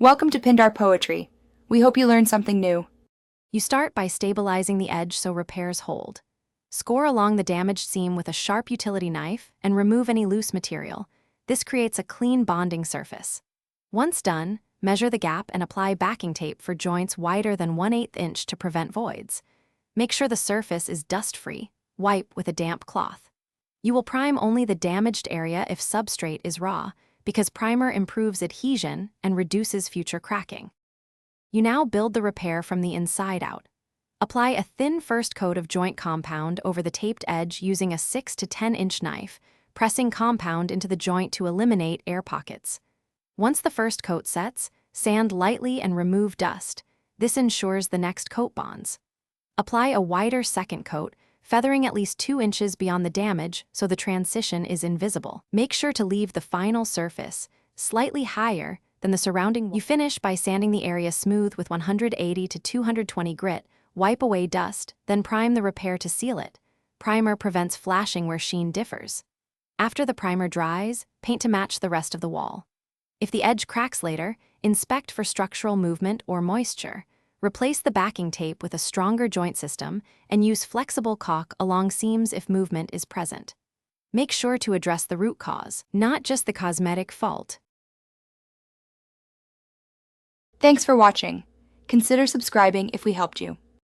Welcome to Pindar Poetry. We hope you learned something new. You start by stabilizing the edge so repairs hold. Score along the damaged seam with a sharp utility knife and remove any loose material. This creates a clean bonding surface. Once done, measure the gap and apply backing tape for joints wider than 1/8 inch to prevent voids. Make sure the surface is dust-free. Wipe with a damp cloth. You will prime only the damaged area if substrate is raw, because primer improves adhesion and reduces future cracking. You now build the repair from the inside out. Apply a thin first coat of joint compound over the taped edge using a 6 to 10 inch knife, pressing compound into the joint to eliminate air pockets. Once the first coat sets, sand lightly and remove dust. This ensures the next coat bonds. Apply a wider second coat, feathering at least 2 inches beyond the damage so the transition is invisible. Make sure to leave the final surface slightly higher than the surrounding wall. You finish by sanding the area smooth with 180 to 220 grit, wipe away dust, then prime the repair to seal it. Primer prevents flashing where sheen differs. After the primer dries, paint to match the rest of the wall. If the edge cracks later, inspect for structural movement or moisture. Replace the backing tape with a stronger joint system and use flexible caulk along seams if movement is present. Make sure to address the root cause, not just the cosmetic fault. Thanks for watching. Consider subscribing if we helped you.